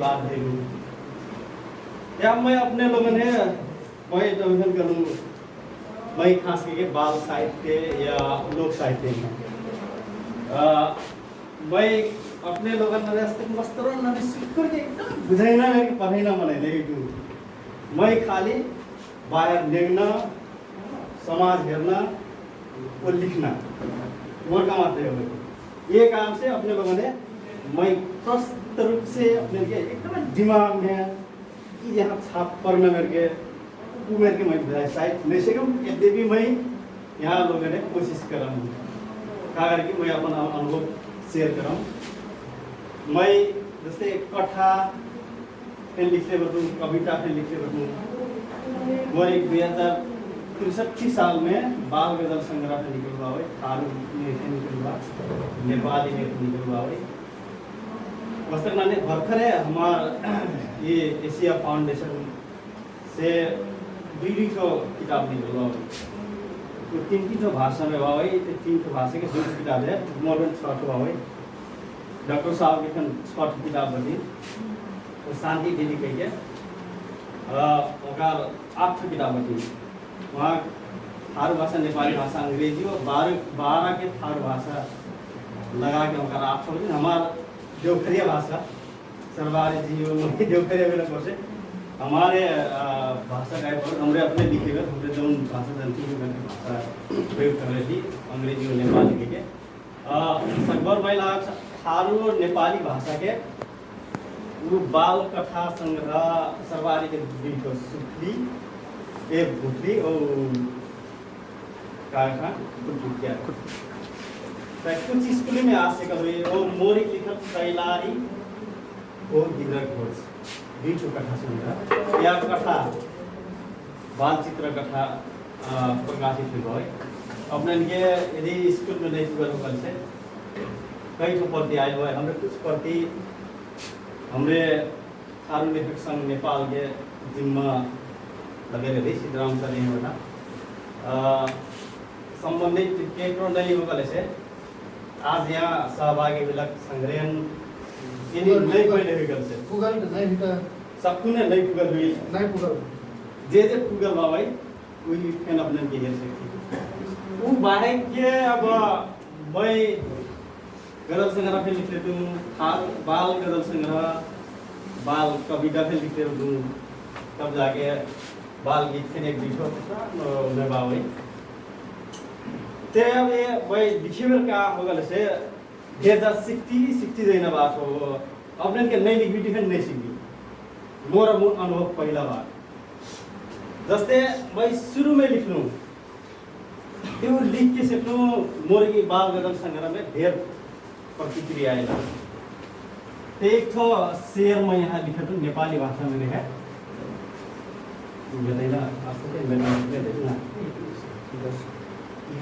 बात है या मैं अपने लोगों ने मैं डिवीजन करूँ मैं खास करके बाल साहित्य या लोक साहित्य में मैं अपने लोगों ने रास्ते में वस्त्रों ने सिक्कर के एकदम बुझाइना मेरे पढ़ाइना मने नेगेटिव मैं खाली बाहर निकलना समाज हेरना और लिखना और काम आते हैं ये काम से अपने लोगों ने मैं प्रस्त रूप से अपने के एकदम दिमाग में कि यहाँ छाप पढ़ना मेरे के मैं शायद नहीं सकूँ यद्यपि मैं यहाँ लोगों ने कोशिश कर रहा हूँ कहा करके मैं अपना अनुभव शेयर कर रहा हूँ मैं जैसे कथा फिर लिखते बटूँ कविता फिर लिखते बटूँ वो एक 2063 साल में बाल गजल संग्रह से निकल हुआ है थारू में निकल हुआ नेपाली में निकल हुआ है वस्तु माने भर्खर है हमारा ये एशिया फाउंडेशन से बीडी को किताब निकल हुआ है तो 3 जो भाषा में हुआ है तो 3 भाषा के 2 किताब है मॉडर्न शॉर्ट हुआ है डॉक्टर साहब के शॉर्ट किताब बनी तो शांति दिल्ली कही है और 8 किताब बनी वहाँ थारू भाषा नेपाली भाषा अंग्रेजी और 12 के थारू भाषा लगा के उनका 8 हमारा देवखरिया भाषा सरवारी जी देवखरिया भी लगभग से हमारे भाषा का हमारे अपने लिखे हुए हमारे जो भाषा जानती है भाषा प्रयोग कर रही थी अंग्रेजी और नेपाली के सकभर महिला थारू और नेपाली भाषा के वो बाल कथा संग्रह सरवारी के दिन को सुखली एक भुटली और कुछ स्कूल में आज से कभी और मोरी लिखत तैलारी और दिग्रह घोष बीच कथा संग्रह या कथा बाल चित्र कथा प्रकाशित हुआ है अपने के यदि स्कूल में नहीं हुआ कल से कई तो प्रति आए हुआ है हमें कुछ प्रति हमारे थारू लेखक संघ नेपाल के जिम्मा लगे रहे सिद्धराम सर ये होता संबंधित केन्द्र नहीं होगा से आज यहाँ सहभागी विलक संग्रहण इन्हीं नहीं कोई नहीं गल से गूगल नहीं का सबको ने नहीं गूगल हुई नहीं गूगल जे गूगल बाबाई वही कैन अपने के हेर सकती वो बाहर के अब मैं गजल संग्रह पे लिख लेती हूँ बाल गजल संग्रह बाल कविता पे लिख लेती हूँ तब जाके बाल गीत के एक बीच होता बाबाई ते अब ये भाई लिखेबर का होगा से 2060 जैना बात हो अपने के नहीं लिखी डिफेंड नहीं सीखी मोर अनुभव पहला बार जस्ते भाई शुरू में लिख लूँ त्यो लिख के सकूँ मोर की बाल गजल संग्रह में ढेर प्रतिक्रिया आएगा एक तो शेर मैं यहाँ लिखा तो नेपाली भाषा में है बताइना आपको मैंने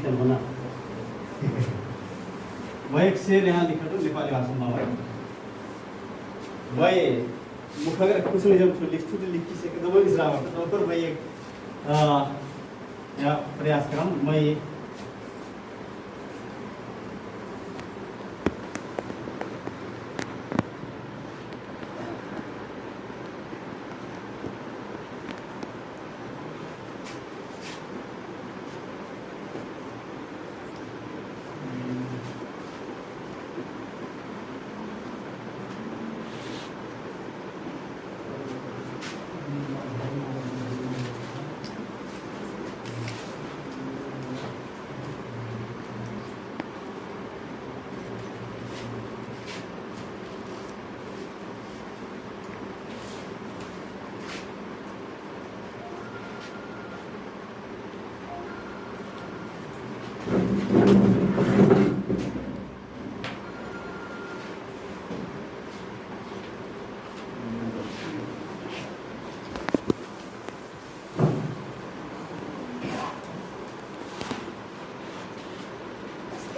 होना वह एक शेर यहाँ लिखा तो नेपाली भाषा में भाई भाई मुख अगर कुछ नहीं जब लिख से तो वो इसरा होता तो भाई एक या प्रयास करूँ मैं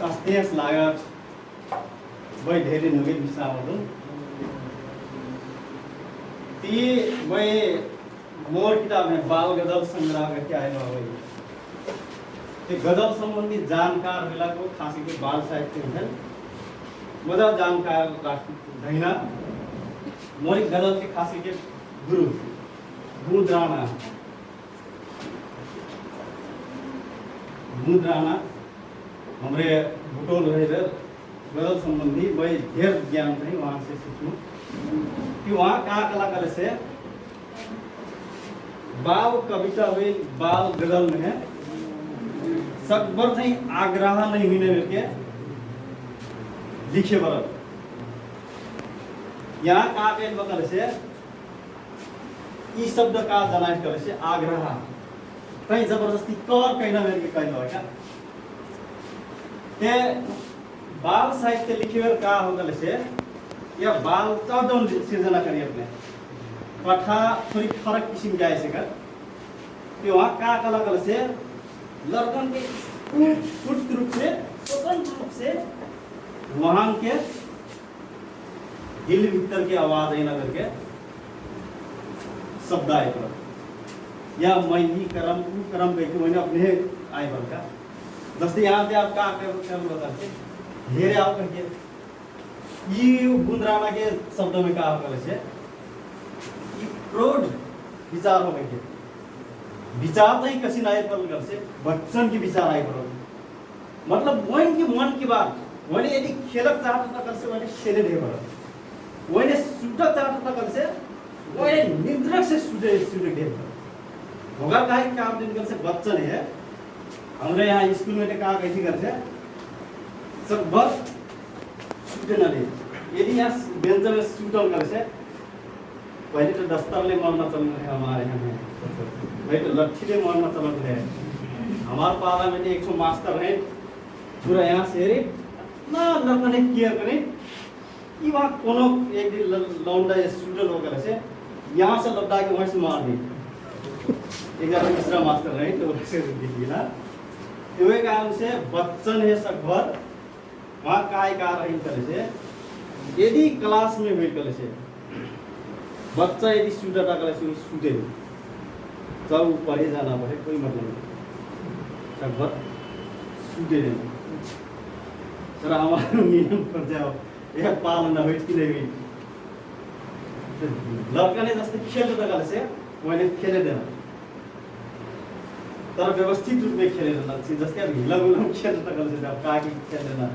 अस्तेस लागत वही ढेर नुगे विश्राम ती वही मोर किताब में बाल गजल संग्रह का क्या है वही ते गजल संबंधी जानकार मिला को खासी के बाल साहित्य है मजा जानकार धैना मोरी गजल के खास करके गुरु मुद्राना हमारे बुटोल रहे गजल संबंधी मैं ढेर ज्ञान नहीं वहाँ से सीखूँ कि वहाँ कहाँ कलाकार से बाल कविता हुई बाल गजल में है सकबर नहीं आग्रह नहीं हुई करके लिखे बर यहाँ कहाँ के बकल से ई शब्द का जनाइश करे से आग्रह कहीं जबरदस्ती कर कहीं ना मेरे कहीं लगा ते बाल साहित्य लिखे का होगा से या बाल तब सृजना करिए अपने कथा थोड़ी फर्क किस्म के ऐसे कर कि वहाँ का कला कल से लड़कन के स्फूर्त रूप से स्वतंत्र रूप से वहाँ के दिल भीतर की आवाज आई ना करके शब्द आए पर या मैं ही करम कहते मैंने अपने आए पर का जैसे यहाँ पे आप का कर्म बताते ढेरे आओ करके ये गुंदराना के शब्दों में कहा होगा से प्रौढ़ विचार हो गए विचार नहीं कसी नाय पर से बच्चन की विचार आए पर मतलब वही की मन की बात वही यदि खेलक चाहता था कल से वही खेले दे पर वही सुटक चाहता था कल से वही निद्रक से सुटे दे पर होगा का काम दिन कल से बच्चन है हमारे यहाँ स्कूल में कहा कैसी करते सब बस सुटे ना दे यदि यहाँ बेंच में सुटल कर से पहले तो दस्तर ले मारना चल रहे हैं हमारे यहाँ में भाई तो लट्ठी ले मारना चल रहे हैं हमारे पाला में एक तो मास्टर है पूरा यहाँ से ना लड़का ने किया करे कि वहाँ कोनो एक दिन लौंडा या सुटल होकर से यहाँ से लौटा के वहीं से मार दी एक दूसरा मास्टर है तो वैसे देखिए ना ये काम से बच्चन है सकभर वहाँ काय का रही करे से यदि क्लास में हुई करे से बच्चा यदि सुटा करे से सुटे जब पढ़े जाना पड़े कोई मतलब नहीं सकभर सुटे नहीं तर हमारे नियम पर जाओ यह पालन न हुई कि नहीं हुई लड़का ने जैसे खेल करे से वही खेले देना तर व्यवस्थित रूप में खेले रहना जैसे अब हिलम खेलता कल से अब का की खेल देना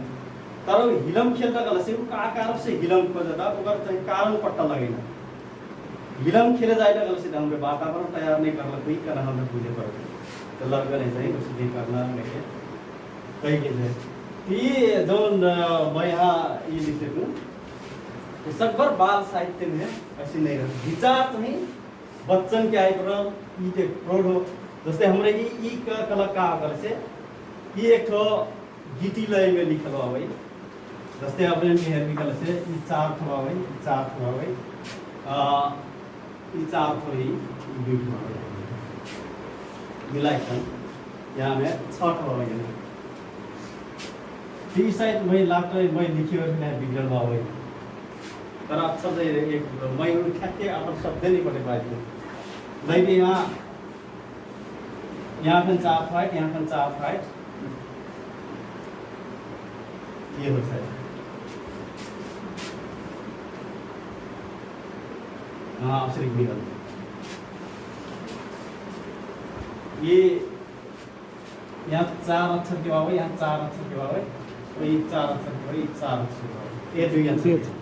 तर हिलम खेलता कल से का कारण से हिलम खोजता ओकर चाहिँ कारण पट्टा लगेना हिलम खेले जाए कल से हमरे वातावरण तैयार नहीं करला कोई कारण हम बुझे पड़ तो लड़का नहीं चाहिए कुछ नहीं करना नहीं कहीं के है ये जो मैं यहाँ ये लिखे हूँ सकभर बाल साहित्य में ऐसी नहीं रहती विचार नहीं बच्चन के आए पर ये प्रौढ़ हो जैसे हमारे ई का कलाकार से ये एक तो गीती लय में लिखल हुआ भाई जैसे अपने मेहर निकल से ई चार थोड़ा भाई चार थोड़ा भाई ई चार थोड़ी बीट मिलाकर यहाँ में छठ हो गई ना टी साइड मैं लास्ट मैं लिखी हुई मैं बिगड़ हुआ भाई पर अच्छा से एक मैं उनके अपन शब्द नहीं पढ़े पाए भाई भी यहाँ पर चार फाइट यहाँ पर चार फाइट ये हो सकता है हाँ अक्षरिक निकल ये यहाँ चार अक्षर के बाबा यहाँ चार अक्षर के बाबा ये चार अक्षर के बाबा ये चार अक्षर के बाबा ये दुई अक्षर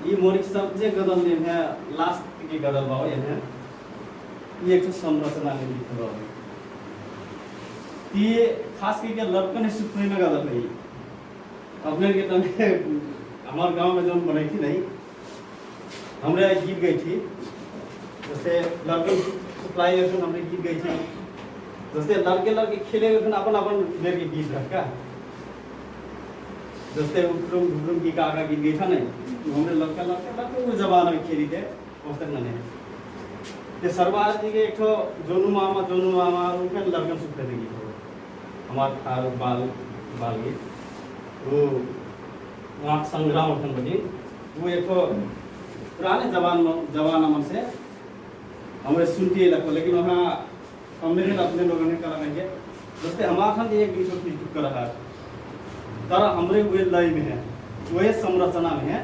ये मोरिक सबसे गदल ने है लास्ट की गदल बाबा ये ये एक संरचना में लिखा हुआ है ये खास करके लड़कन ने सुपने में गदल नहीं अपने के तने हमारे गांव में जो बनाई थी नहीं हमरे गीत गई थी जैसे लड़के सप्लाई हमरे गीत गई थी जैसे लड़के खेले अपन अपन मेरे के गीत रखा जैसे उकरुम की काका गीत गई था नहीं हमरे लड़का वो जमाना में खेली थे उस तक नहीं ये सरवार जी के एक तो जोनू मामा उनके लड़कन सुखते थे गीत हमारे बाल गीत वो वहाँ संग्राम उठन बटी वो एक तो पुराने जवाना में से हमारे सुनती है लेकिन वहाँ हमने अपने लोगों ने करा नहीं है जैसे हमारे एक बीच में कर रहा है तर हमारे वे लय में है वही संरचना में है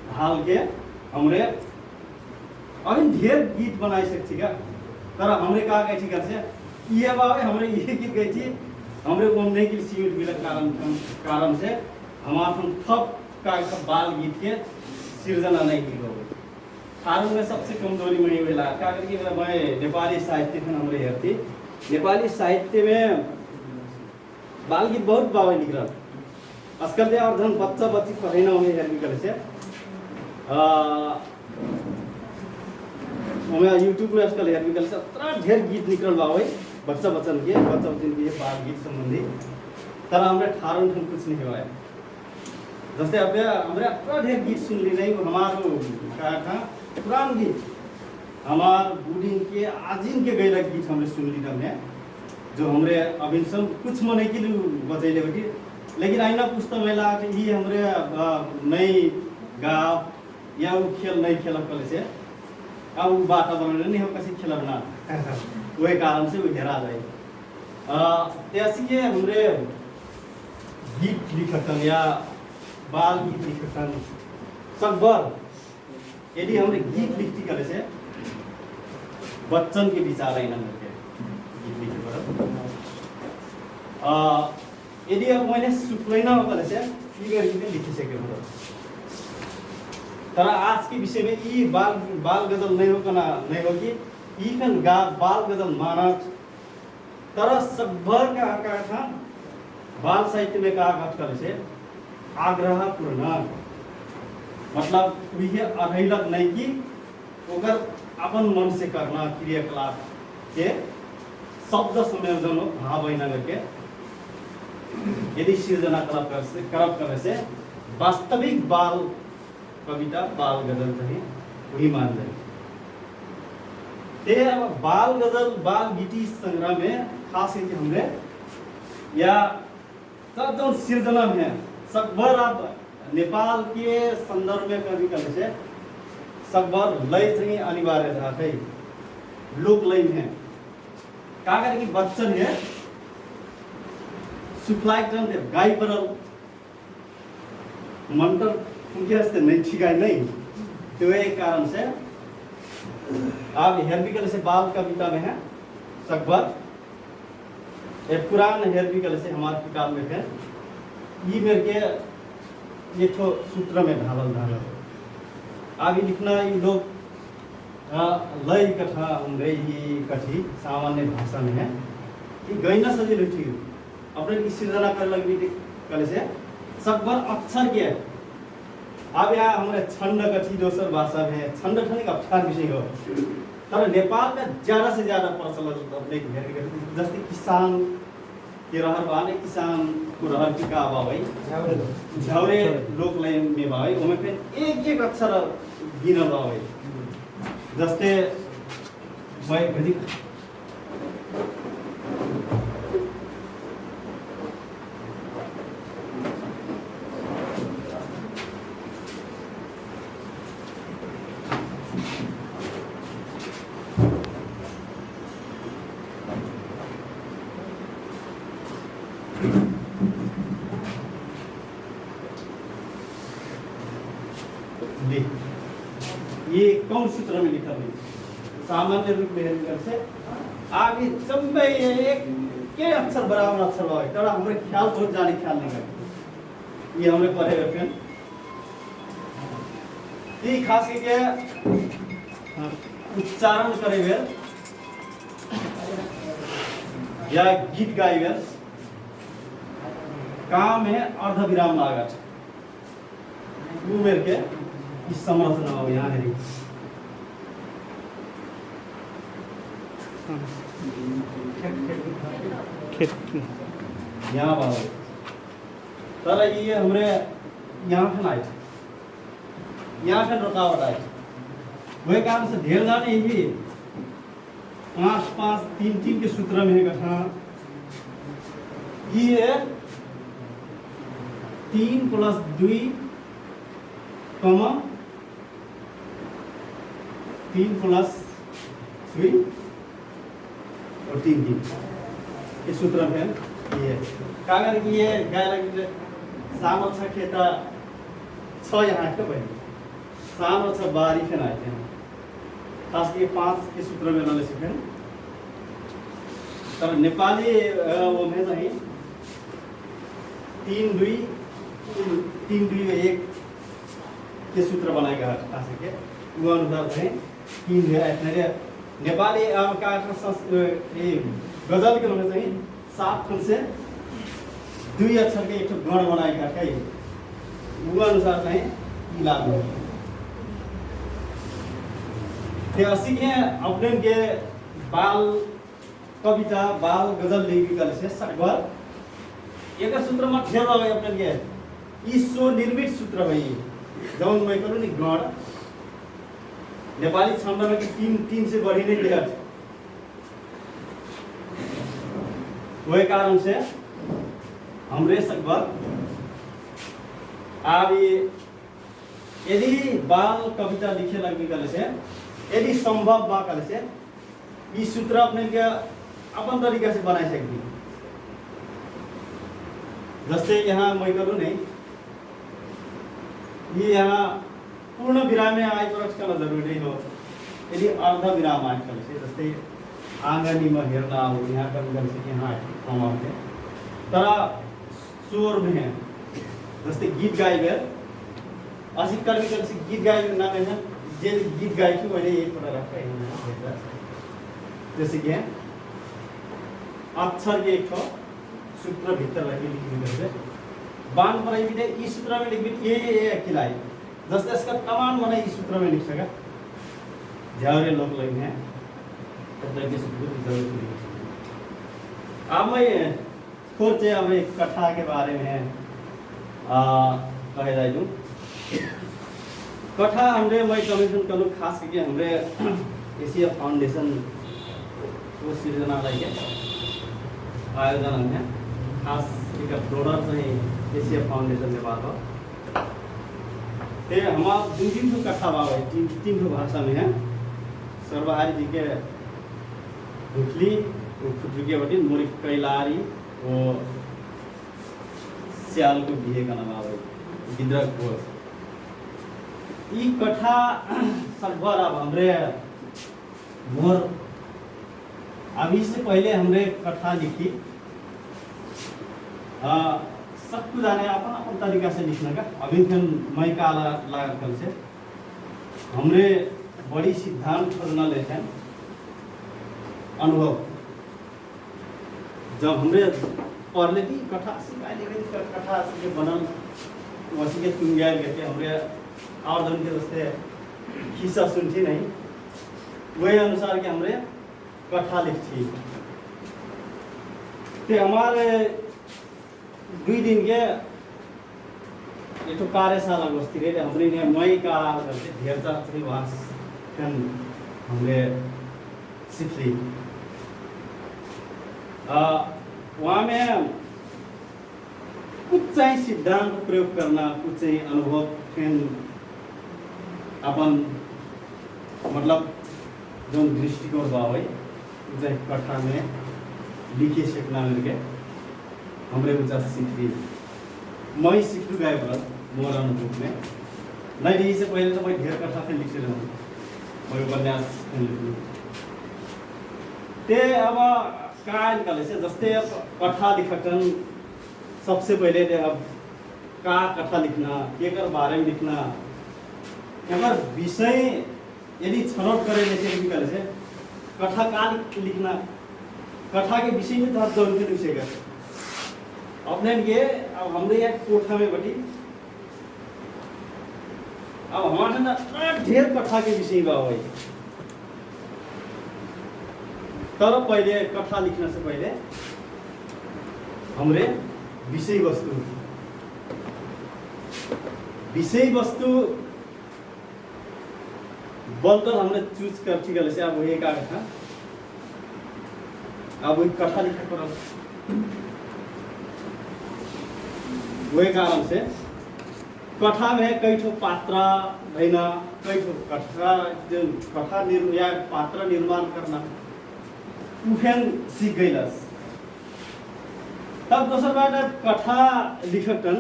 ढाल के हमरे अभी ढेर गीत बनाई सकती का तर हमरे का गई थी घर से ये बाबे हमरे ये गीत गई थी हमरे घूमने की सीमित मिलक कारण से हमारे थप का बाल गीत के सृजना नहीं की हो कारण में सबसे कमजोरी में मिला क्या करके मैं नेपाली साहित्य में हमरे हेरती नेपाली साहित्य में बाल गीत बहुत बाबा निकल आजकल तो और धन बच्चा बच्ची पढ़ना हुए हेर निकल से हमें यूट्यूब में आजकल हेर निकल से इतना ढेर गीत निकल बाबा बच्चा बच्चन के बाल गीत संबंधी तर हमने ठारण ठन कुछ नहीं हुआ है जैसे अब हमरे इतना ढेर गीत सुन ली नहीं हमारो क्या था पुरान गीत हमार बूढ़ी के आजिन के गैला गीत हमने सुन ली हमने जो हमरे अभी सब कुछ मने के लिए बचैले बेटी लेकिन आईना पुस्तक मेला ये हमरे नई गाँव या वो खेल नहीं खेल कल से अब वो वातावरण नहीं हो कैसे खेल ना वही कारण से वो घेरा जाए ऐसी हमरे गीत लिखतन या बाल गीत लिखतन सकबर यदि हमरे गीत लिखती करे से बच्चन के विचार आइना मिलके गीत लिखे पर यदि अब मैंने सुनना हो करे से ये करके लिखी सके पर तर आज के विषय में ये बाल गजल नहीं हो कना नहीं होगी ये कन बाल गजल मानक तर सकभर का आकार था बाल साहित्य में का घट करे से आग्रह पूर्ण मतलब वही अरहलक नहीं कि ओकर अपन मन से करना क्रियाकलाप के शब्द संयोजन भाव न करके यदि सृजना करब करे से वास्तविक बाल कविता बाल गजल चाहिए वही मान जाए ते अब बाल गजल बाल गीति संग्रह में खास है कि हमने या तब जो सृजना में सकभर आप नेपाल के संदर्भ में कवि कले से सकभर लय चाहिए अनिवार्य था कई लोक लय में का करे कि बच्चन है सुखलाई क्रम दे गाय पर मंत्र उनके हस्ते नहीं ठिकाई नहीं तो एक कारण से आप हेरबिकल से बाल कविता में है सकभर एक पुरान हेरबिकल से हमारे किताब में है ये मेरे के ये तो सूत्र में ढालल अभी लिखना ये लोग लय कथा अंग्रेजी कथी सामान्य भाषा में है ये गैना सजिलो ठीक अपने की सृजना कर लगी कल से सकभर अक्षर के अब यहाँ हमारे छंद कथी दोसर भाषा में छंद ठनिक अक्षर विषय हो तर नेपाल में ज्यादा से ज्यादा प्रचलन अपने जैसे किसान के रहर बाने किसान को रहर की का भाई झौरे लोक लाइन में भाई उनमें फिर एक एक अक्षर गिनल भाई जैसे भाई घड़ी ये कौन सूत्र में लिखा हुई सामान्य रूप में से आगे चंबे एक के अक्षर बराबर अक्षर हुआ है हमें ख्याल बहुत जाने ख्याल नहीं करते ये हमें पढ़े रखे ये खास करके उच्चारण करे हुए या गीत गाए हुए काम है अर्ध विराम लागत वो मेरे के इस संरचना हो यहाँ है यहाँ बात तर ये हमरे यहाँ पे आए यहाँ पे रुकावट आए वही कारण से ढेर जाने ही 5-5 3-3 के सूत्र में है कथा ये 3 + 2 कमा 3 + 2 और 3 ये सूत्र में ये कागर की ये गाय लगे सामर्थ्य खेता 6 यहाँ के भाई सानो छ बारी फेन आइथे खास के 5 के सूत्र में नले सिफेन तर नेपाली वो में चाहिँ 3-2-1 के सूत्र बनाएका खास के वो अनुसार चाहिँ 3 है नेपाली अब का गजल के में चाहिँ 7 खन से 2 अक्षर के एक गण बनाएका है वो अनुसार चाहिँ ई लागू ते असी के अपने के बाल कविता बाल गजल लिखिकल से सकभर एक सूत्र में ढेर रहे अपने के ई सो निर्मित सूत्र भई जौन मैं करूँ नि गण नेपाली छंद में कि 3 से बढ़ी नहीं लिया वही कारण से हमरे सकभर अब यदि बाल कविता लिखे लगने कल से यदि संभव बा कल से ये सूत्र अपने के अपन तरीका से बनाई सकती जैसे यहाँ मैं करूँ नहीं ये यहाँ पूर्ण विराम में आय प्रवेश करना जरूरी हो यदि अर्ध विराम आय कल से जैसे आंगनी में हेरना हो यहाँ कल से यहाँ आते तरह स्वर में है जैसे गीत गाई गए असी कर्मी कर से गीत गाई ना है जे गीत गाई की वजह एक पता रखा है जैसे कि अक्षर के एक सूत्र भीतर लगी लिखी करते बांध पर भी इस सूत्र में लिख भी ये खिलाई जैसे इसका तमाम मने इस सूत्र में लिख सका जावरे लोग लगे हैं तब के सूत्र की जरूरत नहीं अब मैं खोजे अब एक कथा के बारे में कहे जाए दूँ कथा हमरे मैं कमीशन करूँ खास करके हमरे एशिया फाउंडेशन को सृजना लाइए आयोजन है खास एक प्रोडक्ट चाहिँ एशिया फाउंडेशन ने बात हो ते हमारा 2-3 कथा बाव है 3 भाषा में है सर्वहारी जी के भुखली खुटुके बटी मोरी कैलारी वो स्याल को बिहे का नाम आवे गिद्रक कोस ई कथा सकभर अब हमरे मोर अभी से पहले हमरे कथा लिखी सबको जाने अपन तरीका से लिखने का अभी फिर मैं का लगा कल से हमरे बड़ी सिद्धांत खोजना लेते हैं अनुभव जब हमरे पढ़ लेती कथा कथा से बनल वैसे के तुम गया करके हमरे और जन के रस्ते खिस्सा सुनती नहीं वही अनुसार के हमरे कथा लिखती ते हमारे 2 दिन के ये तो कार्यशाला बस्ती रहे हमने ने मई का करते ढेर सारी वहाँ हमने सीख ली वहाँ में कुछ चाहिँ सिद्धांत प्रयोग करना कुछ चाहिँ अनुभव फिर अपन मतलब जो दृष्टिकोण भाव है चाहिँ कथा में लिखे सीखना करके हमरे उच्च सीख ली मैं सीख गए बल मोर अनुभव में नहीं इससे पहले तो मैं ढेर कथा फिर लिख रहा हूँ मैं उपन्यास ते अब कहाँ निकाले से जस्ते अब कथा लिखन सबसे पहले अब का कथा लिखना के बारे में लिखना अगर विषय यदि छनौट करे जैसे निकाले से कथा का लिखना कथा के विषय में तो जरूर के विषय कर अपने ये अब हमरे एक कोठा में बटी अब हमारे ना ढेर कथा के विषय बा हुई तर पहले कथा लिखने से पहले हमरे विषय वस्तु बोलकर हमने चूज कर चुके से अब वही का था अब वही कथा लिखा कर वही कारण से कथा में कई ठो पात्र भैन कई ठो कथा या पात्र निर्माण करना उफेन सीख गईलस तब दोसर बात कथा लिखकन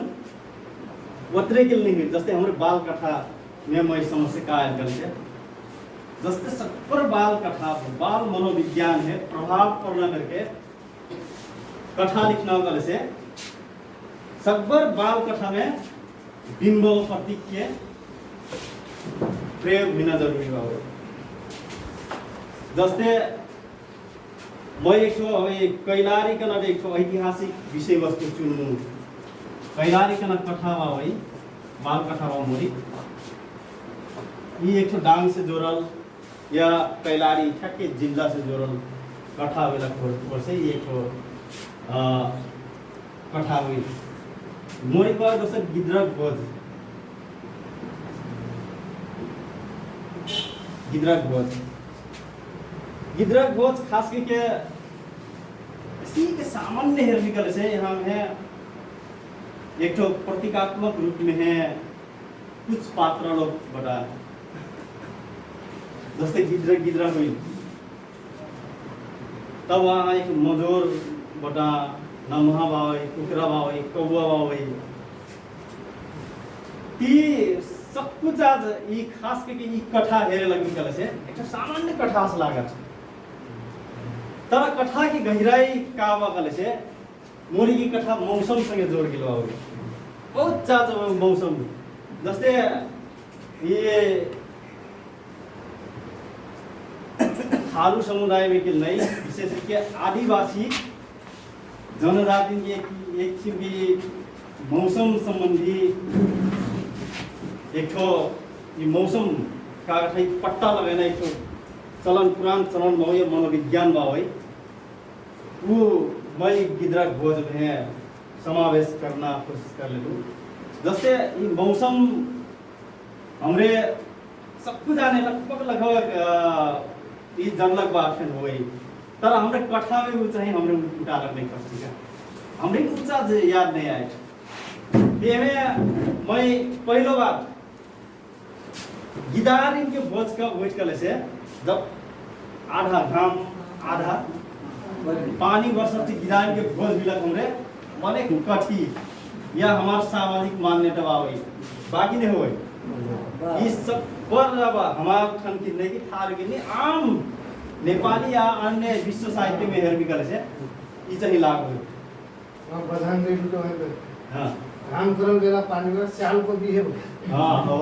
वत्रे के नहीं जैसे हमारे बाल कथा में मैं समस्या का आयल करके जस्ते सब्बर बाल कथा बाल मनोविज्ञान है प्रभाव पड़ना करके कथा लिखना गले से सब्बर बाल कथा में बिंब प्रतीक के प्रयोग बिना जरूरी हो जस्ते मैं एक कैलाली कन एक ऐतिहासिक विषय वस्तु चुन्नु कैलाली कन कथा है बाल कथा मोरी ये एक डांग से जोड़ल या कैलाली ठ्याक्कै जिल्ला से जोड़ल कथा बेला से ये एक कथा हुई मोरी का जैसे गिद्रक भोज खास करके इसी के सामान्य हेर्मिकल से यहाँ है एक तो प्रतीकात्मक रूप में है कुछ पात्र लोग बटा जैसे गिद्रा हुई तब वहाँ एक मजोर बटा नमहा बावै कुखरा बावै कौवा बावै ती सब कुछ आज ये खास करके ये कथा हेरे लगी कल से एक सामान्य कथा से लागत तर कथा की गहराई का कल से मोरी की कथा मौसम संगे जोड़ के लो बहुत ज्यादा मौसम जैसे ये थारू समुदाय में कि नहीं विशेष करके आदिवासी जनजाति की एक किसिम मौसम संबंधी एक ठो ये मौसम का पट्टा लगाना एक ठो चलन पुरान चलन में ये मनोविज्ञान में है वो मैं गिद्रा भोज में समावेश करना कोशिश कर लूँ जैसे ये मौसम हमरे सबको जाने लगभग ये जनलक बात हो गई तर हमरे कथा में वो चाहिए हमरे उठा नहीं कर सका हमरे ऊंचा याद नहीं आए ये में मैं पहलो बार गिदारिन के भोज का वेट कर से जब आधा घाम आधा पानी वर्षा से गिदारिन के भोज मिला हमरे मने कठी या हमारे सामाजिक मान्यता बावई बाकी नहीं हो इस सब पर अब हमारे ठन की नहीं थार की नहीं आम नेपाली या अन्य विश्व साहित्य में हेर भी करे से ये चाहिए लागू हां बधान दे तो है हां काम करन बेला पानी में साल को भी है हां हो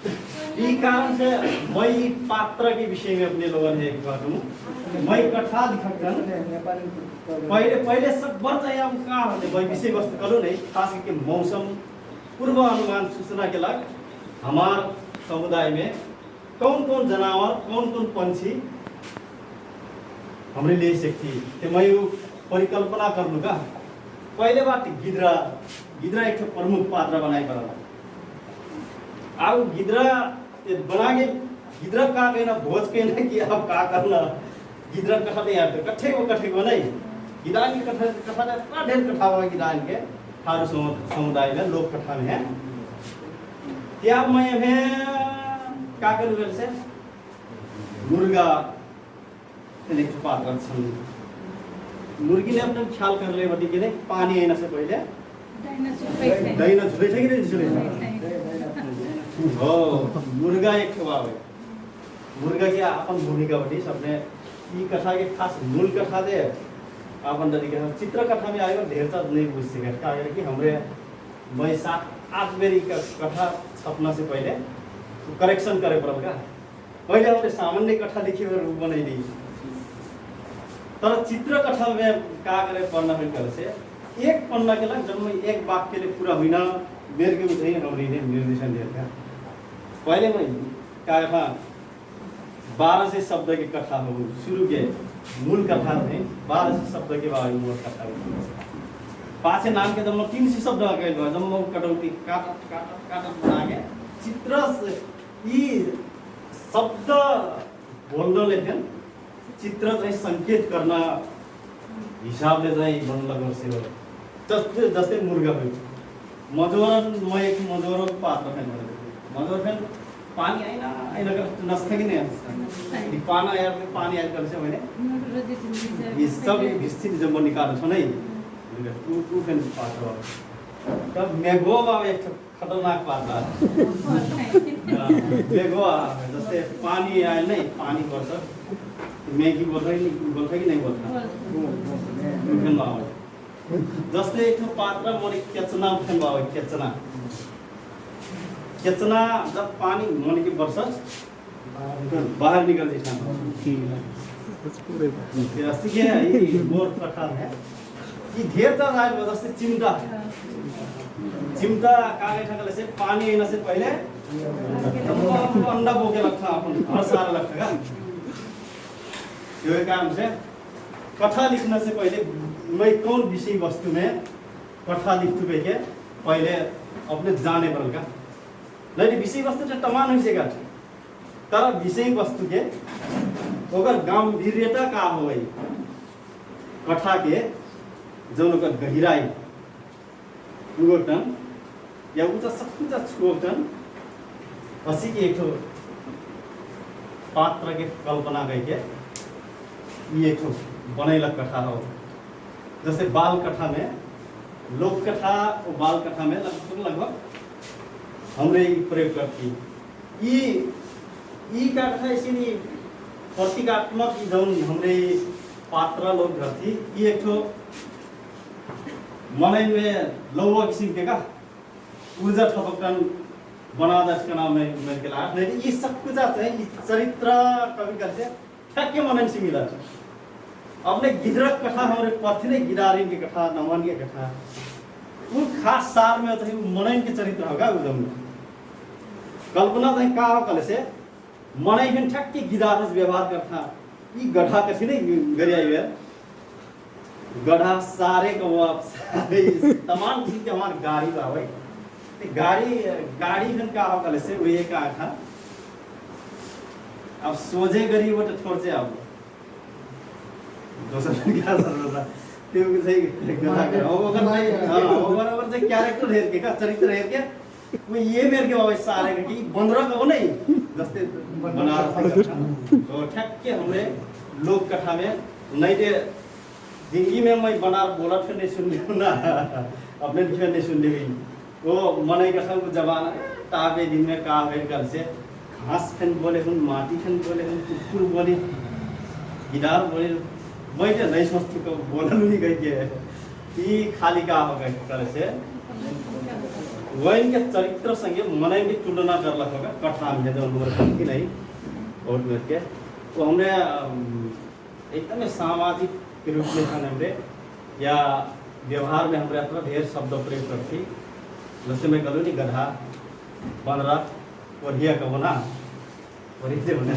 ई कारण से मैं पात्र के विषय में अपने लोगों ने एक बात हूं मैं कथा दिखाता नेपाली पहले सब बर चाहिए हम का है विषय वस्तु करो नहीं खास करके मौसम पूर्व अनुमान सूचना के लग हमार समुदाय में कौन कौन जानवर कौन कौन पंछी हमरे ले सकती ते मैं परिकल्पना कर लूँ का पहले बात गिद्रा एक प्रमुख पात्र बनाए पड़ा अब गिद्रा बना के गिद्रा का कहना भोज कहना कि अब का करना गिद्रा कथा नहीं यार कट्ठे को नहीं गिदान की कथा इतना ढेर कथा हुआ गिदान के थारू समुदाय में लोक कथा में है क्या मैं क्या करूँ से मुर्गा एक पात्र मुर्गी ने अपना ख्याल कर ले बटी के पानी आने से पहले दही न झुले थे कि नहीं झुले हो मुर्गा एक खवावे मुर्गा की अपन भूमिका बटी सबने ये कथा के खास मूल कथा दे अपन तरीके से चित्र कथा में आएगा ढेर सारा नहीं बुझ सके क्या है कि हमरे मैं 7-8 मेरी कथा छपना से पहले तो करेक्शन करे पड़ल का पहले हमने सामान्य कथा लिखी हुई रूप बनाई दी तर चित्र कथा में का करे पढ़ना फिर कर से एक पन्ना के लग जब मैं एक वाक्य के लिए पूरा हुई ना मेरे के उठे हमरे ने निर्देशन दिया था पहले मैं क्या था 12 से शब्द की कथा हो शुरू के मूल कथा में 12 से शब्द के बारे में कथा पाँच नाम के जब 3 से शब्द गए जब मैं कटौती काट बना के चित्र ये शब्द बोलने लेकिन चित्र चाहिँ संकेत करना हिसाब ले जाए बन लगन से हो जैसे मुर्गा हो मजोरन मैं एक मजोर पात्र है मजोर फैन पानी आइना कर नस्थे कि नहीं पाना यार पानी आइल कर से मैंने ये सब स्थिति जब मैं निकाल छ नहीं टू फैन पात्र तब मेघो बाबा एक खतरनाक पात्र देखो जस्तै पानी आयो नै पानी पर्छ म्यागी बोल्छ कि नहीं बोल्छ फेन भाव जस्तै एक पात्र मने केचना फेन भाव केचना केचना जब पानी मने की बरसत बाहर निकल जाता ये मोर प्रकार है ये ढेर तर आयो जस्तै चिमटा चिमटा काले ठगले से पानी आने से पहले अंडा बोके रखा अपन हर सारा रखा का ये काम से कथा लिखने से पहले मैं कौन विषय वस्तु में कथा लिखते हुए के पहले अपने जाने पड़ल का नहीं विषय वस्तु तो तमाम हो सकेगा तर विषय वस्तु के अगर गंभीरता का हो गई कथा के जो ओकर गहराई उगोटन या उचा सब कुछ छोटन असी के एक पात्र के कल्पना करके ये एक बनैलक कथा हो जैसे बाल कथा में लोक कथा और बाल कथा में लगभग हमरे प्रयोग करती ई का कथा इसीलिए प्रतीकात्मक जौन हमरे पात्र लोग करती ये एक मनै में लौवा किसिम के का ऊर्जा ठपकन बनादा इसका नाम है मेरे के लाभ नहीं ये सब कुछ आता है चरित्र कवि करते ठक्के मनन से मिला अपने गिदरक कथा हमारे पथिने गिदारिन के कथा नमन के कथा वो खास सार में तो मनन के चरित्र होगा उदम कल्पना तो का हो कल से मनै में ठक्के गिदारस व्यवहार करता ये गधा कथी नहीं गरिया है गधा सारे को सारे तमाम चीज के हमारे गाड़ी बा भाई गाड़ी में का हो कल से वो ये का था अब सोजे गरीब वो तो छोड़ से अब दोसर क्या जरूरत है त्यो सही गधा का अगर हां अगर से कैरेक्टर हेर के का चरित्र हेर के वो ये मेरे के बाबा सारे के बंदरा का वो नहीं जस्ते बनारस तो ठक के हमरे लोक कथा में नहीं दे जिंदगी में मैं बनार बोला फिर नहीं सुन लिया ना अपने फिर नहीं सुन ली वो मनै कथा को जमाना ताबे दिन में का भेल कर से घास फन बोले हुन माटी फन बोले हुन कुकुर बोले गिदार बोले मैं तो नहीं सोचती को बोलल नहीं गई के ई खाली का हो गए कर से वही के चरित्र संगे मनै की तुलना करला होगा कथा में जो मोर की नहीं और मेरे के वो हमने एकदम सामाजिक के रूप में हमरे या व्यवहार में हमरे अपना ढेर शब्द प्रयोग करती जैसे मैं कहूँ नहीं गधा बंदरा वरिया का बना वरिया होने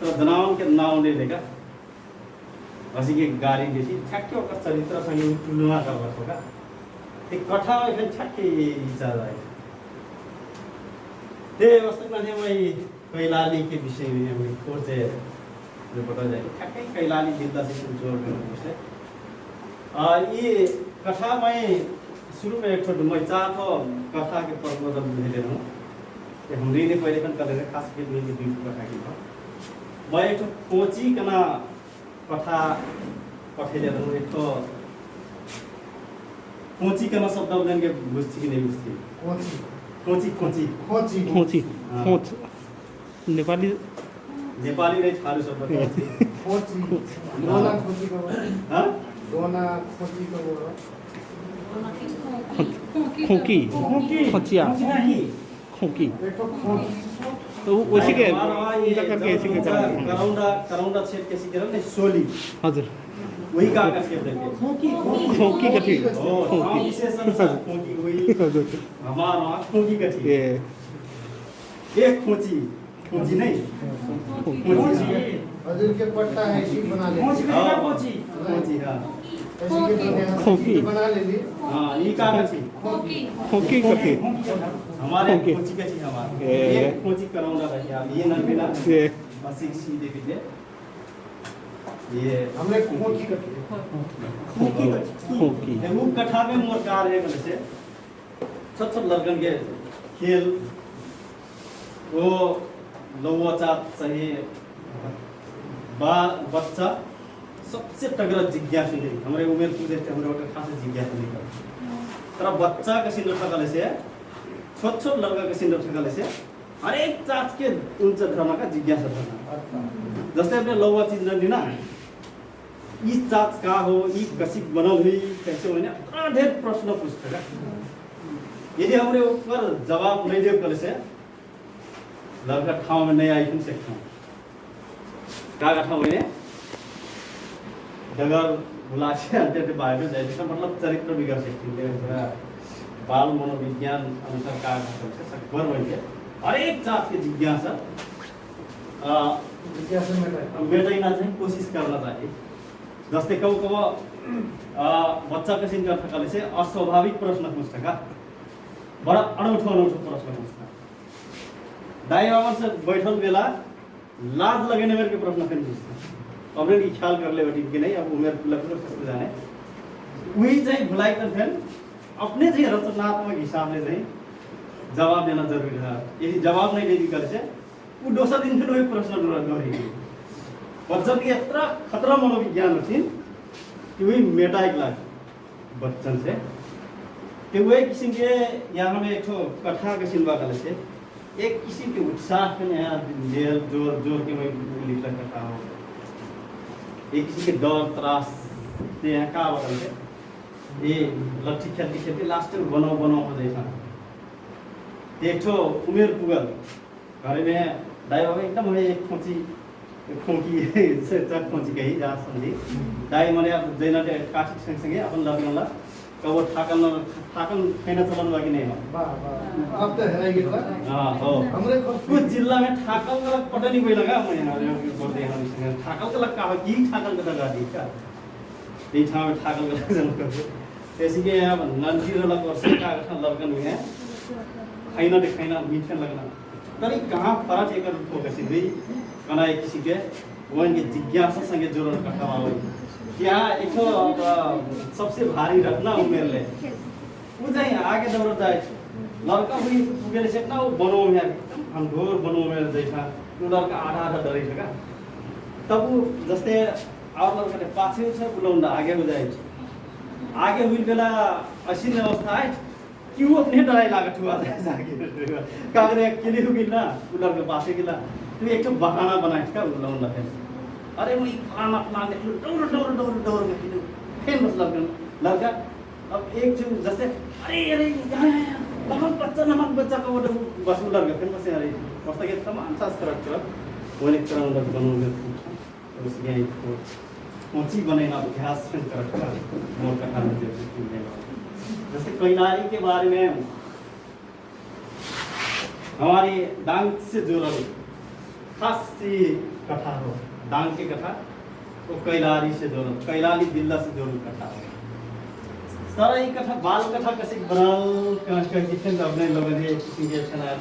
तो जनावन के नाव नहीं लेगा असी की गाड़ी देती ठक्के होकर चरित्र संगे तुलना कर रहा होगा एक कथा में फिर ठक्के चल रहा है ते वास्तव में वही कैलाली के विषय में हमें खोजे जो पता जाए ठक्के कैलाली जिंदा से कुछ जोड़ कर ये कथा में शुरू में एक छोटे मैं चाहता कथा के प्रबोधन भेले हूँ कि हमरी ने पहले कन कर खास के लिए भी कथा की था मैं एक कोची कना कथा पठे जाता हूँ एक तो कोची कना शब्द उनके के बुझती कि नहीं बुझती कोची कोची खोची खोची खोच नेपाली नेपाली नहीं थारू शब्द खोची दोना खोची को हाँ दोना खोची को खोकी खोचिया खोकी एक तो खोची तो उसी के ये करके इसी के करौंडा छेद के सिके नहीं सोली हजुर वही का छेद देंगे खोकी कथी ओ खोकी विशेषण खोकी वही हजुर हमारा खोकी कथी ये एक खोची नहीं खोची हजूर के पट्टा है इसी बना ले खोची हाँ ऐसी के खोकी। बना ले ली हाँ ये का कथी खोकी कथी हमारे खोकी। खोची कथी हमारे ए। ये खोची करौंडा रही आप ये न बिना ये बस एक सीधे पीछे ये हमने खोची कटी खोकी वो कथा में मोर कार है बोले से छोट छोट लड़कन के खेल वो लौचा सही बच्चा सबसे तगड़ा जिज्ञासु नहीं हमारे उम्र की देखते हमारे वक्त खास जिज्ञासु नहीं कर तेरा बच्चा के सिंदूर ठगले से छोट छोट लड़का के सिंदूर ठगले से हरेक जात के उच्च धर्मका जिज्ञासा रहना जस्तै अपने लौवा चिन्ह लिन यी जात का हो यी कसी बनल हुई कैसे होने इतना ढेर प्रश्न पूछते हैं यदि हमने ऊपर जवाब नहीं दे कल से लड़का ठाव में नहीं आई नहीं सकता का ठाव में डगर बुला के अंतर बाहर में जाए मतलब चरित्र बिगड़ सकती है बाल मनोविज्ञान अनुसार का सकभर बन हरेक जात के जिज्ञासा मेटाइन चाहिँ कोसिस गर्न चाहिए जस्तै कब बच्चा किसिम गर्नकाले चाहिँ अस्वाभाविक प्रश्न पूछ्छ का बडा अनौठो प्रश्न पूछ्छ दाइ बाबा से बैठल बेला लाज लगने मेरे के प्रश्न पनि पूछ्छ अब की ख्याल कर ले बेटी कि नहीं अब उमेर लगभग सब जाने वही चाहिँ भुलाइ कर फिर अपने चाहिँ रचनात्मक हिसाब से चाहिँ जवाब देना जरूरी है यदि जवाब नहीं दे कर से वो दोसर दिन फिर वही प्रश्न गरेगी बच्चन के इतना खतरा मनोविज्ञान रखिन कि वही मेटाइक लाग बच्चन से कि वही किसिम के यहाँ में एक कथा के सिलवा कर से एक किसी के उत्साह के नया जेल जोर जोर के वही लिखा कथा हो एक किसी के डर त्रास यहाँ का बदल से ये लट्ठी खेलती लास्ट में बनाओ हो जाए एक ठो उमेर पुगल घर में दाई बाबा एकदम एक खोकी से चक खोची कही जा समझी दाई मने अब जैना काठी सँगसँगै अपन लगनला कब ठाकन खाना चलन बाकी नहीं हो अब तो है ये हां हो हमरे कुछ जिला में ठाकल का पटनी कोई लगा मैं यहाँ करते हैं ठाकल का लगा की ठाकल का लगा दी क्या ये ठाव में ठाकल का जन करते ऐसी के यहाँ नंदी वाला वर्ष का लगन हुए हैं खाइना मीठा लगना तर कहाँ फरक एक फोकस हुई कना एक किसी के वो इनके जिज्ञासा संगे जोड़न कथा हुई क्या एक सबसे भारी रखना उमेर ले वो जाए आगे दौड़ जाए लड़का हुई उगेर से ना वो बनो में हम ढोर बनो में जैसा वो लड़का आधा डरे था तब वो जस्ते और लड़का ने पाछे से बुलाउंदा आगे हो जाए आगे हुई बेला असीन अवस्था है क्यों अपने डराई लागत हुआ जाके कागरे अकेले हो गिला उलर के पासे गिला तो एक तो बहाना बनाए का उलर लगे अरे वो खाना अपना दौड़ में फिर बस लड़का अब एक जो जैसे अरे नमक बच्चा का वो बस उलर के फिर बस अरे बस के तमाम सास कर वो एक तरह उलर बनोगे उसके एक मोची बनेगा अभ्यास कर मोर का खाना दे जैसे कैलारी के बारे में हमारी डांग से जुड़ल खास सी कथा हो डांग की कथा वो कैलारी से जुड़ल कैलाली जिला से जुड़ल कथा हो सारा ये कथा बाल कथा कैसे बनल कैसे अपने लोग ने किसी के छना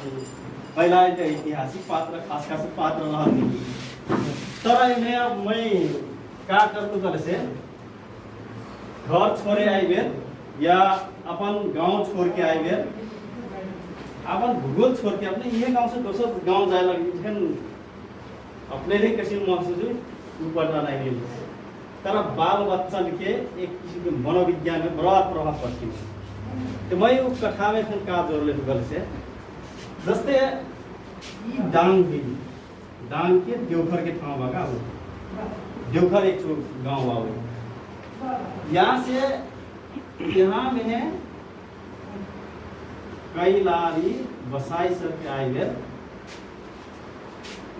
पहला के ऐतिहासिक पात्र खास पात्र रहा सारा में अब मैं क्या करतु करे से घर छोड़े आई बेर या अपन गांव छोड़ के आए बेर अपन भूगोल छोड़ के अपने ये गांव से दूसरा गांव जाए लगे अपने लिए किसी महसूस हुई ऊपर नहीं मिले तर बाल बच्चन के एक किसी के मनोविज्ञान में बड़ा प्रभाव पड़ती है तो मैं वो कथा में फिर का जोड़ ले गल से जस्ते डांग के देवघर के ठाव बागा हो देवघर एक गांव आओ यहाँ से यहाँ में कैलाली बसाई सर के आए गए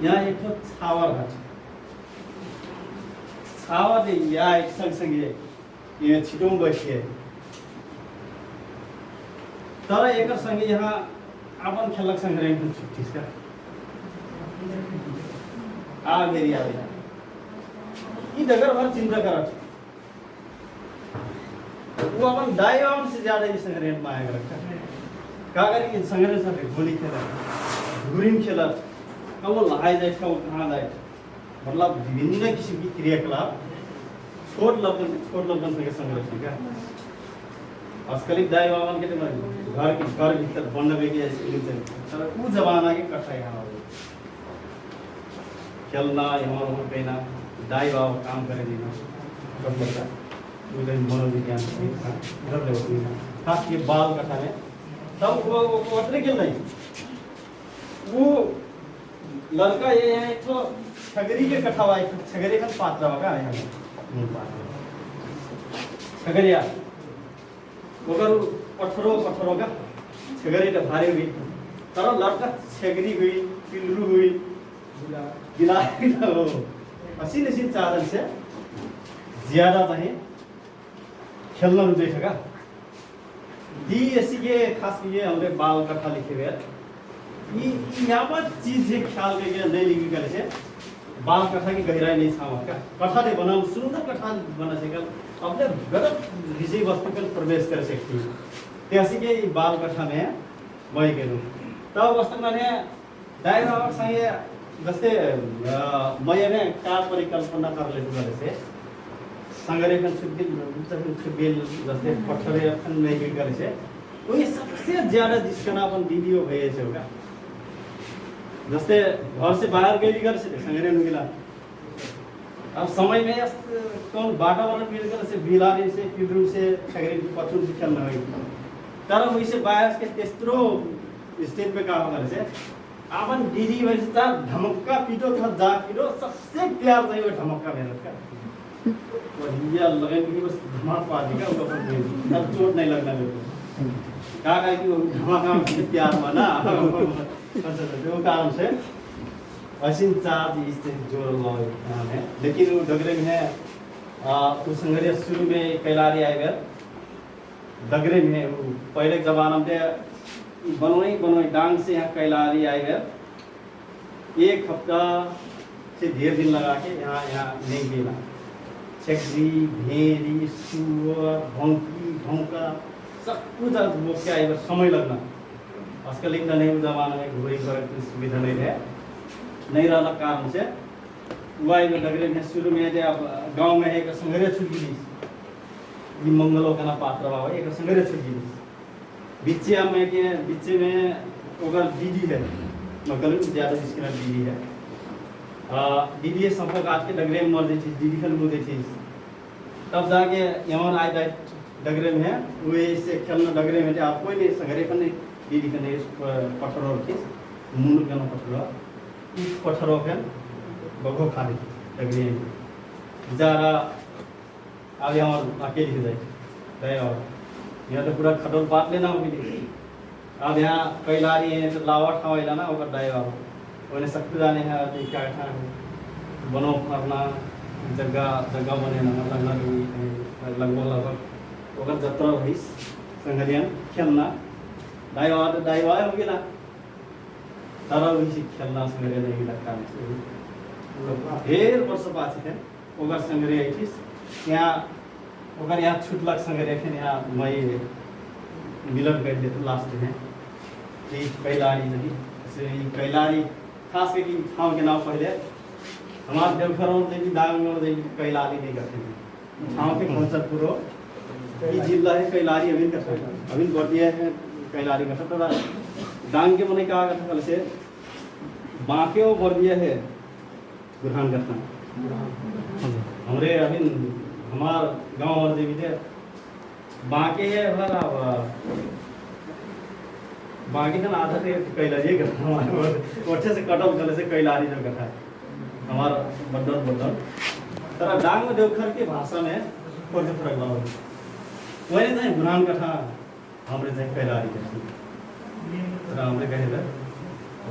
यहाँ एक छावर है छावर या एक संगे ये छिटों बैठिए तर एक संगे यहाँ अपन खेलक संग रहे छुट्टी का आ मेरी आ ये डगर भर चिंता कर वो अपन दाई से ज्यादा ये संग्रह में आया रखा का करके संग्रह से गोली खेला घुरीम खेला अब वो लहाई जाए वो कहाँ जाए मतलब विभिन्न किस्म की क्रियाकलाप छोट लगन से संग्रह ठीक है अस्कलिक दाई बाबा के घर भीतर बंद बेगी ऐसे तर वो जमाना के कथा यहाँ खेलना यहाँ वहाँ कहना दाई बाबा काम करे देना सब लगता मनोविज्ञान खास ये बाल कथा में तब वो अतरे खेल नहीं वो लड़का ये है एक तो छगरी के कथा हुआ एक छगरी का पात्र होगा यहाँ छगरिया मगर पत्थरों का छगरी तो भारी हुई तर लड़का छगरी हुई पिल्लू हुई गिलास हो असीन चादर से ज्यादा चाहिए खेलना रुझे सका दी ऐसी के खास ये हमारे बाल कथा लिखे हुए ये यहाँ पर चीज है ख्याल करके नहीं लिखी करे से बाल कथा की गहराई नहीं था का कथा दे बना सुंदर कथा बना सके अपने गलत विषय वस्तु पर प्रवेश कर सकती है ऐसी के बाल कथा में वही के तब वस्तु मैंने डायरा और संगे जैसे मैं का परिकल्पना कर लेते से संगरे खन छुबिल जैसे पत्थरे खन नहीं करे से तो ये सबसे ज्यादा जिसका अपन वीडियो भए छ होगा जैसे घर से बाहर गई कर से संगरे नुगिला अब समय में कौन वातावरण मिल कर से बिलारी से पिडरू से छगरे पत्थर से खेलना है तर वैसे बायस के तेस्रो स्टेज पे काम करे से अपन दीदी वैसे ता धमका पीटो था जा पीटो सबसे प्यार चाहिए वो धमका मेहनत का और ये लगे कि बस धमाक पा देगा उसका पर अब चोट नहीं लगना मेरे को कहा कि वो धमाका में प्यार माना अच्छा जो कारण से असीम चार्ज इससे जोर लगे है लेकिन वो डगरे में है उस संगरिया शुरू में कैलारी आए गए डगरे में पहले जमाना में बनोई डांग से यहाँ कैलारी आए गए एक हफ्ता से ढेर दिन लगा के यहाँ नहीं गेला छकरी भेड़ी सुअर भौंकी भौंका सब कुछ वो क्या है समय लगना आजकल इतना नहीं जमाना में घोड़ी घर की सुविधा नहीं है नहीं रहना कारण से वही में डगरे में शुरू में अब गांव में एक संगरे छुट गई ये मंगलों का ना पात्र बाबा एक संगरे छुट गई बिच्चे में अगर दीदी है मतलब ज्यादा जिसके नाम दीदी है दीदी संपर्क आज के डगरे में मर दी थी दीदी खन मुझे थी तब जाके यहाँ आए जाए डगरे में है वे से खेलना डगरे में आप कोई नहीं संगरे खन दीदी खन पत्थरों की मुंड का पत्थर इस पत्थरों के बगो खाली डगरे में जरा अब यहाँ अकेले जाए और यहाँ तो पूरा खटोल पात लेना होगी अब यहाँ कैलारी है तो लावट हवाइला ना वो डाय वाला उन्हें सकते जाने हैं क्या था बनो करना जगह बने ना लगभग अगर जत्रा हुई संगरियन खेलना दाईवा होगी ना तरह वही खेलना संगरियन नहीं लगता ढेर वर्ष पास है अगर संगरिया यहाँ अगर यहाँ छुटलक संगरिया फिर यहाँ मई मिलन कर देते लास्ट में कि कैलारी नहीं कैलारी खास करके ठाव के नाम पहले हमारे देवघरों से भी दांग में कैलारी नहीं करते ठाव के कंसरपुर ये जिला है कैलारी अभी करते अभी बढ़िया है कैलारी का सब दांग के मने कहा करता कल से बांके वो बढ़िया है बुरहान करता हमारे अभी हमार गांव और देवी थे बांके है भला बाकी का आधा से कैलारी करता हमारे अच्छे से कट ऑफ करने से कैलारी जो कथा है हमारा बड्डन तर डांग में देवघर की भाषा में थोड़ा सा फर्क लगा वही नहीं बुरान कथा हमारे से कैलारी करती तर हमारे कहे थे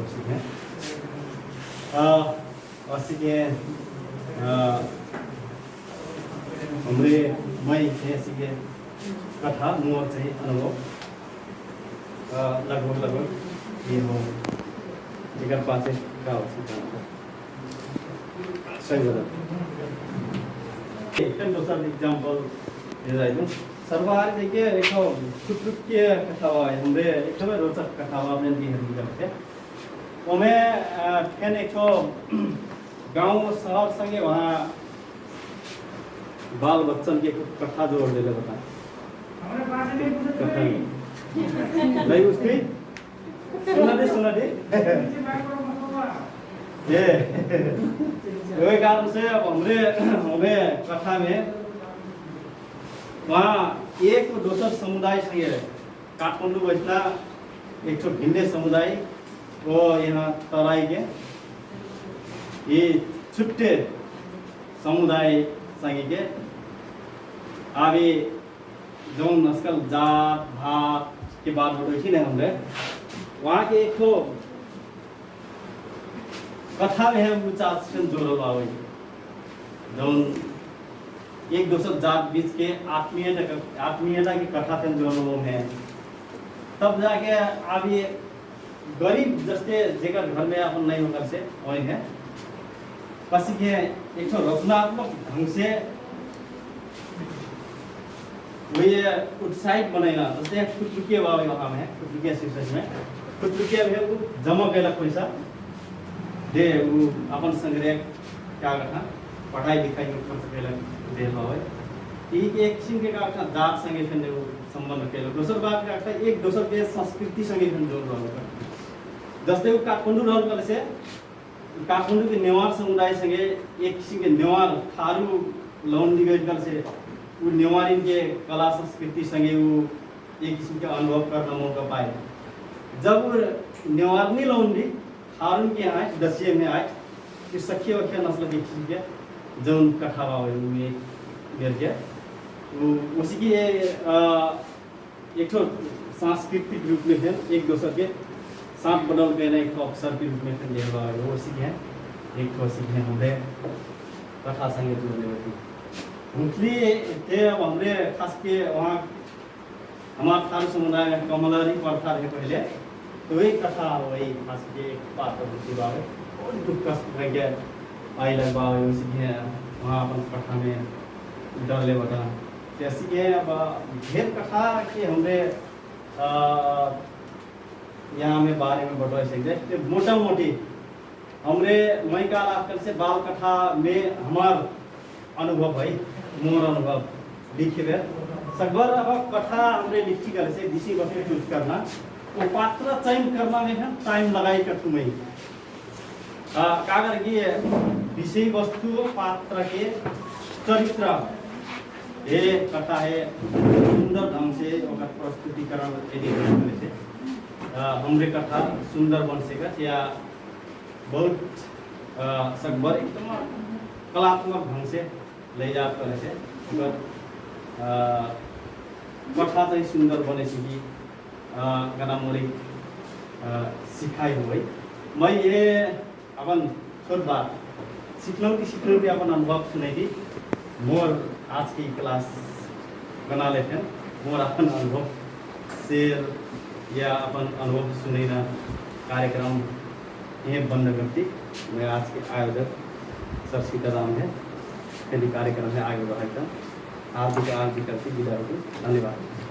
उसी में उसी के हमारे मई ऐसी के कथा मुँह चाहिए अनुभव लगभग ये हो जिगर पासे का सही बता एक दूसरा एग्जांपल दे रहा हूँ सर्वहार देखिए एक खुदरुक्य कथा हुआ है हमरे एक तो रोचक कथा हुआ हमने दी है करके वो मैं फिर एक तो गांव शहर संगे वहाँ बाल बच्चन के कथा जोड़ दे बता नहीं उसकी सुना दे ये वही कारण से अब हमें कथा में वहाँ एक दूसरा समुदाय से काठमांडू बचना एक भिन्न समुदाय वो यहाँ तराई के ये छुट्टे समुदाय संगे के अभी जो नस्ल जात भात के बात बोलो थी ना हमने वहाँ के एक तो कथा में है मुचा जोड़ो बावे जो एक दूसरे जात बीच के आत्मीयता की कथा से जोड़ो है तब जाके अब ये गरीब जैसे जेकर घर में अपन नहीं होकर से वही है पसी के एक तो रचनात्मक ढंग से वही उत्साहित बनाइना जैसे खुदरुकिया बाबा वहाँ में खुदरुकिया शीर्षक में खुदरुकिया भी वो जमा कैला पैसा दे वो अपन संग्रह क्या करना पढ़ाई लिखाई में खर्च कैला दे बाबा एक किस्म के का जात संगे फिर वो संबंध कैला दूसर बात का एक दूसर के संस्कृति संगे फिर जोड़ रहा जैसे वो काठमाडौँ रहल वाले से काठमाडौँ के नेवार समुदाय संगे एक किस्म के नेवार थारू लौंडी गई कर से वो नेवारी के कला संस्कृति संगे वो एक किस्म के अनुभव करना मौका पाए जब नेवारनी लौंडी थारू के आए दसिए में आए कि सखी वखिया नस्ल के किस्म के जो कथा हुए के वो उसी की एक तो सांस्कृतिक रूप में है एक दूसरे के साथ बदल गए एक अवसर के रूप में फिर ले रहा है वो सीखे एक तो सीखे हमरे कथा संगे जोड़ने होती उनकी ते अब हमरे खास के वहाँ हमारे थारू समुदाय में कमलरी प्रथा रहे पहले तो एक कथा वही खास के एक पात्र होती बावे और दुख कष्ट रह गया आई लग बावे वो सीखे वहाँ अपन कथा में डर ले बता जैसे कि अब ढेर कथा के हमरे यहाँ में बारे में बढ़वा सकते मोटा मोटी हमरे मई का आजकल से बाल कथा में हमार अनुभव है मोर अनुभव लिखे हुए सगभर अब कथा हमरे लिखी कर से विषय वस्तु चूज करना वो पात्र चयन करना में है टाइम लगाई कर तुम्हें क्या करके विषय वस्तु पात्र के चरित्र ये कथा है सुंदर ढंग से प्रस्तुतिकरण यदि करने से हमरे कथा सुंदर बन सके या बहुत सकबर एकदम कलात्मक ढंग से ले जा करे से कथा चाहिँ सुंदर बने कि गना मोरी सिखाई हुई मैं ये अपन छोट बात सीखना भी अपन अनुभव सुनाई थी मोर आज की क्लास बना लेते हैं मोर अपन अनुभव शेर या अपन अनुभव सुनैना कार्यक्रम यह बंद करती मैं आज के आयोजक सर सीताराम है यदि कार्यक्रम है आगे बढ़ाकर हार्दिक करती विदा होती धन्यवाद।